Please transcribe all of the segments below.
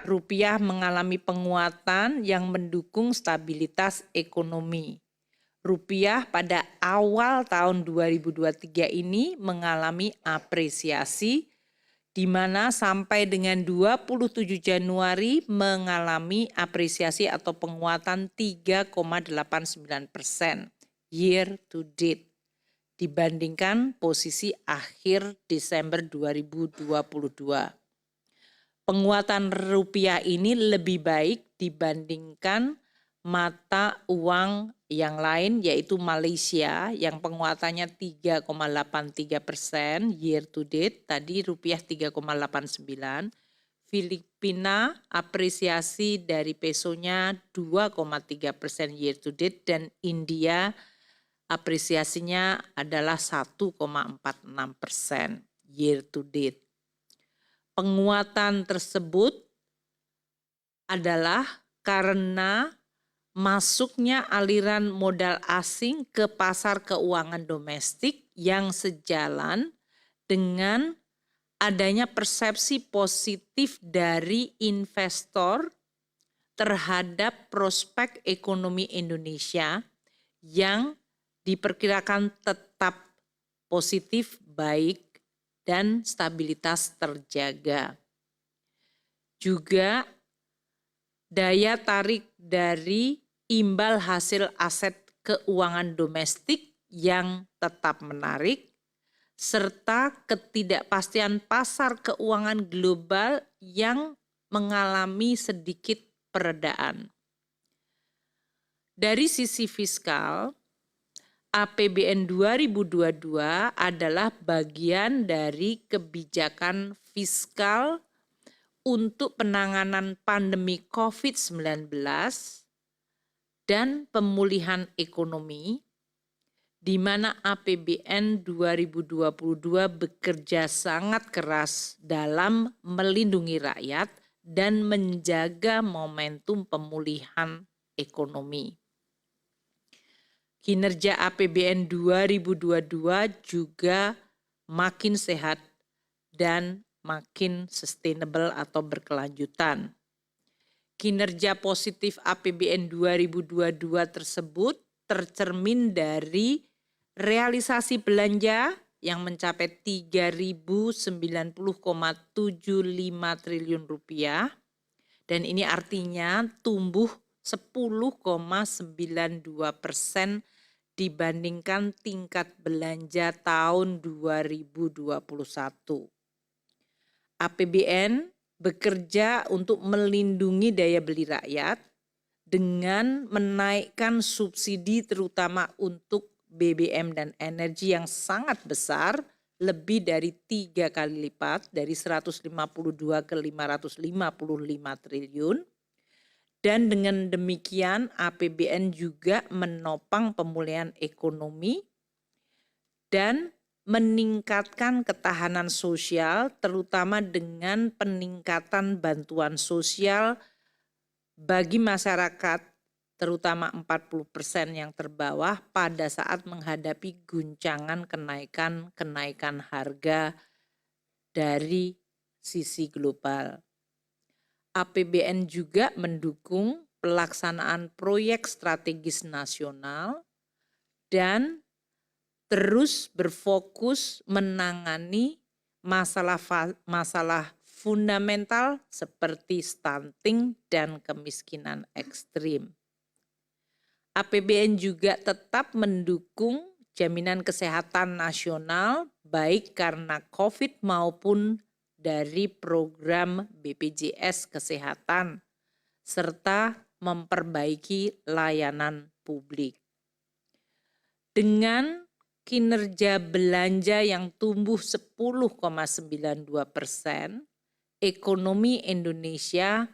rupiah mengalami penguatan yang mendukung stabilitas ekonomi. Rupiah pada awal tahun 2023 ini mengalami apresiasi, di mana sampai dengan 27 Januari mengalami apresiasi atau penguatan 3,89% year to date dibandingkan posisi akhir Desember 2022. Penguatan rupiah ini lebih baik dibandingkan mata uang yang lain, yaitu Malaysia yang penguatannya 3,83% year to date, tadi rupiah 3,89%. Filipina apresiasi dari pesonya 2,3% year to date, dan India apresiasinya adalah 1,46% year to date. Penguatan tersebut adalah karena masuknya aliran modal asing ke pasar keuangan domestik yang sejalan dengan adanya persepsi positif dari investor terhadap prospek ekonomi Indonesia yang diperkirakan tetap positif, baik, dan stabilitas terjaga. Juga daya tarik dari imbal hasil aset keuangan domestik yang tetap menarik, serta ketidakpastian pasar keuangan global yang mengalami sedikit peredaan. Dari sisi fiskal, APBN 2022 adalah bagian dari kebijakan fiskal untuk penanganan pandemi COVID-19 dan pemulihan ekonomi, di mana APBN 2022 bekerja sangat keras dalam melindungi rakyat dan menjaga momentum pemulihan ekonomi. Kinerja APBN 2022 juga makin sehat dan makin sustainable atau berkelanjutan. Kinerja positif APBN 2022 tersebut tercermin dari realisasi belanja yang mencapai 3.090,75 triliun rupiah, dan ini artinya tumbuh 10,92% dibandingkan tingkat belanja tahun 2021. APBN bekerja untuk melindungi daya beli rakyat dengan menaikkan subsidi terutama untuk BBM dan energi yang sangat besar, lebih dari 3 kali lipat, dari 152 ke 555 triliun. Dan dengan demikian APBN juga menopang pemulihan ekonomi dan meningkatkan ketahanan sosial, terutama dengan peningkatan bantuan sosial bagi masyarakat, terutama 40% yang terbawah pada saat menghadapi guncangan kenaikan harga dari sisi global. APBN juga mendukung pelaksanaan proyek strategis nasional dan terus berfokus menangani masalah fundamental seperti stunting dan kemiskinan ekstrim. APBN juga tetap mendukung jaminan kesehatan nasional baik karena COVID maupun dari program BPJS Kesehatan, serta memperbaiki layanan publik. Dengan kinerja belanja yang tumbuh 10,92%, ekonomi Indonesia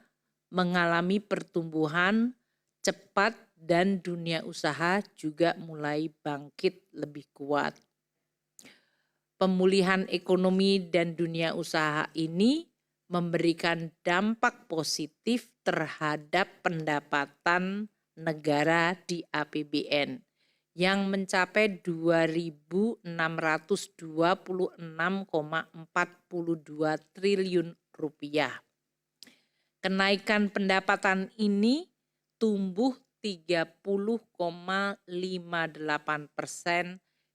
mengalami pertumbuhan cepat dan dunia usaha juga mulai bangkit lebih kuat. Pemulihan ekonomi dan dunia usaha ini memberikan dampak positif terhadap pendapatan negara di APBN yang mencapai 2.626,42 triliun rupiah. Kenaikan pendapatan ini tumbuh 30,58%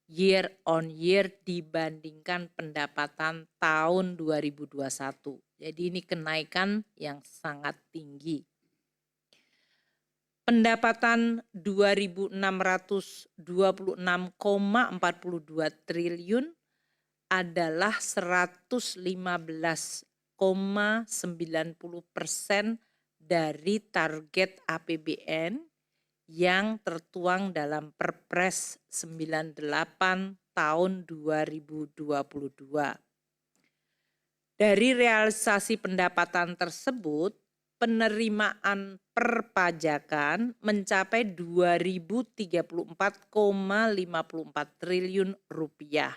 year on year dibandingkan pendapatan tahun 2021. Jadi ini kenaikan yang sangat tinggi. Pendapatan 2.626,42 triliun adalah 115,90% dari target APBN yang tertuang dalam Perpres 98 tahun 2022. Dari realisasi pendapatan tersebut, penerimaan perpajakan mencapai 2.034,54 triliun rupiah.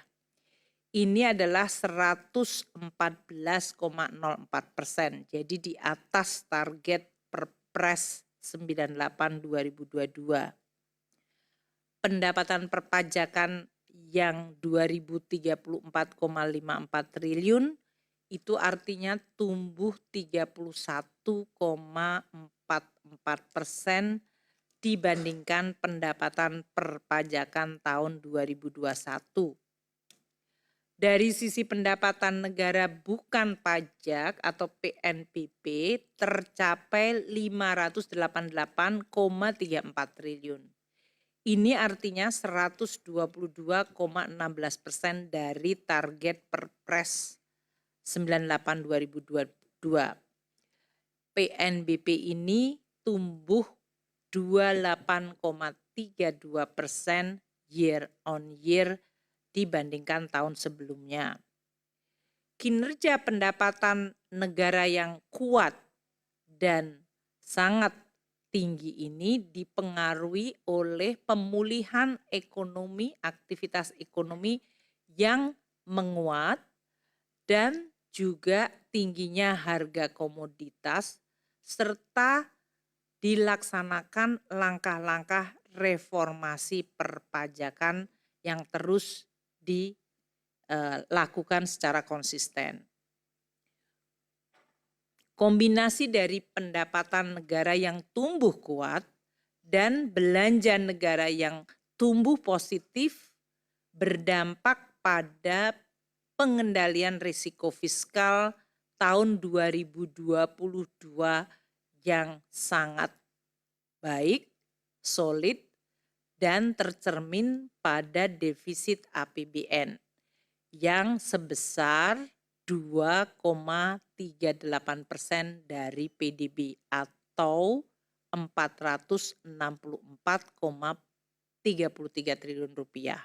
Ini adalah 114,04%, jadi di atas target Perpres 98 2022. Pendapatan perpajakan yang 2.034,54 triliun itu artinya tumbuh 31,44% dibandingkan pendapatan perpajakan tahun 2021. Dari sisi pendapatan negara bukan pajak atau PNBP tercapai 588,34 triliun. Ini artinya 122,16% dari target Perpres 98 2022. PNBP ini tumbuh 28,32% year on year dibandingkan tahun sebelumnya. Kinerja pendapatan negara yang kuat dan sangat tinggi ini dipengaruhi oleh pemulihan ekonomi, aktivitas ekonomi yang menguat dan juga tingginya harga komoditas serta dilaksanakan langkah-langkah reformasi perpajakan yang terus dilakukan secara konsisten. Kombinasi dari pendapatan negara yang tumbuh kuat dan belanja negara yang tumbuh positif berdampak pada pengendalian risiko fiskal tahun 2022 yang sangat baik, solid, dan tercermin pada defisit APBN yang sebesar 2,38% dari PDB atau 464,33 triliun rupiah.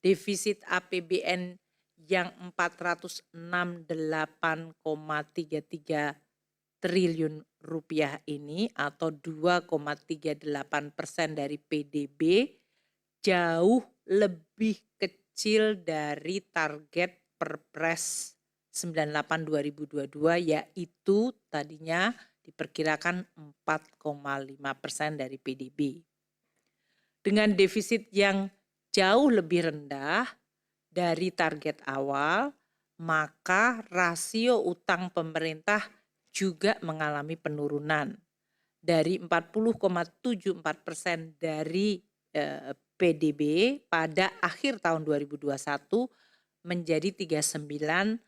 Defisit APBN yang 468,33 triliun rupiah ini atau 2,38% dari PDB jauh lebih kecil dari target Perpres 98 2022 yaitu tadinya diperkirakan 4,5% dari PDB. Dengan defisit yang jauh lebih rendah dari target awal, maka rasio utang pemerintah juga mengalami penurunan dari 40,74% dari PDB pada akhir tahun 2021 menjadi 39,57%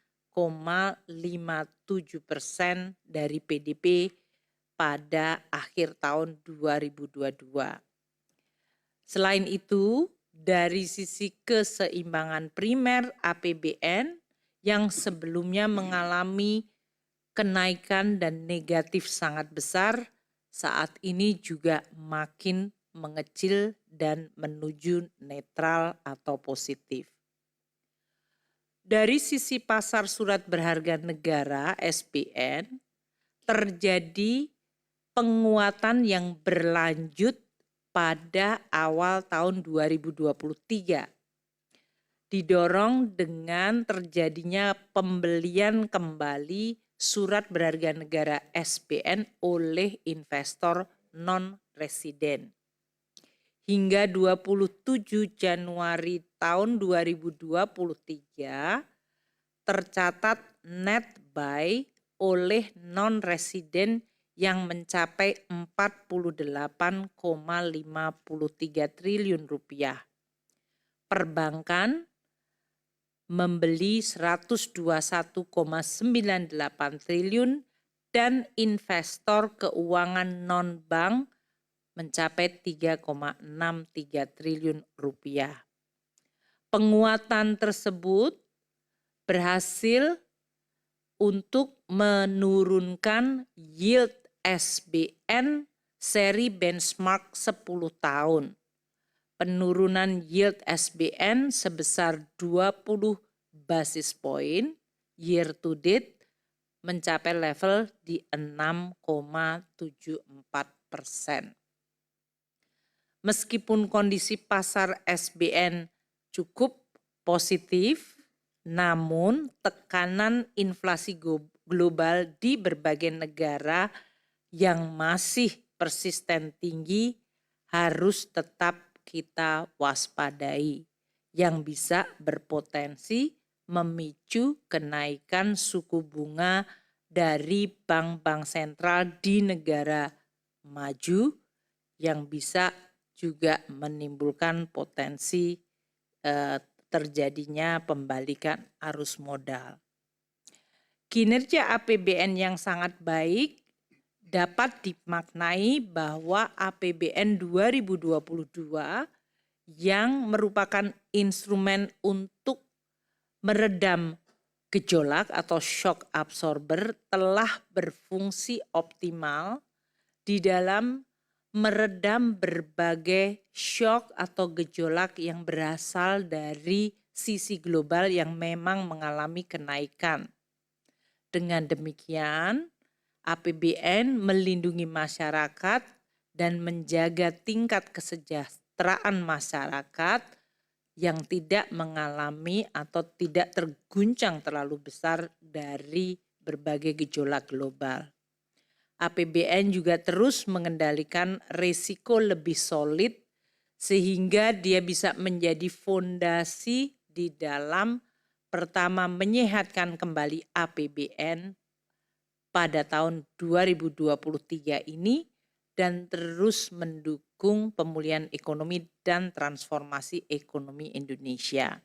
dari PDB pada akhir tahun 2022. Selain itu, dari sisi keseimbangan primer APBN yang sebelumnya mengalami kenaikan dan negatif sangat besar, saat ini juga makin mengecil dan menuju netral atau positif. Dari sisi pasar surat berharga negara (SBN), terjadi penguatan yang berlanjut pada awal tahun 2023. Didorong dengan terjadinya pembelian kembali surat berharga negara SBN oleh investor non-residen. Hingga 27 Januari tahun 2023 tercatat net buy oleh non-residen yang mencapai 48,53 triliun rupiah. Perbankan membeli 121,98 triliun dan investor keuangan non-bank mencapai 3,63 triliun rupiah. Penguatan tersebut berhasil untuk menurunkan yield SBN seri benchmark 10 tahun. Penurunan yield SBN sebesar 20 basis point year to date mencapai level di 6,74%. Meskipun kondisi pasar SBN cukup positif, namun tekanan inflasi global di berbagai negara yang masih persisten tinggi harus tetap kita waspadai, yang bisa berpotensi memicu kenaikan suku bunga dari bank-bank sentral di negara maju yang bisa juga menimbulkan potensi terjadinya pembalikan arus modal. Kinerja APBN yang sangat baik dapat dimaknai bahwa APBN 2022 yang merupakan instrumen untuk meredam gejolak atau shock absorber telah berfungsi optimal di dalam meredam berbagai shock atau gejolak yang berasal dari sisi global yang memang mengalami kenaikan. Dengan demikian, APBN melindungi masyarakat dan menjaga tingkat kesejahteraan masyarakat yang tidak mengalami atau tidak terguncang terlalu besar dari berbagai gejolak global. APBN juga terus mengendalikan risiko lebih solid sehingga dia bisa menjadi fondasi di dalam pertama menyehatkan kembali APBN pada tahun 2023 ini dan terus mendukung pemulihan ekonomi dan transformasi ekonomi Indonesia.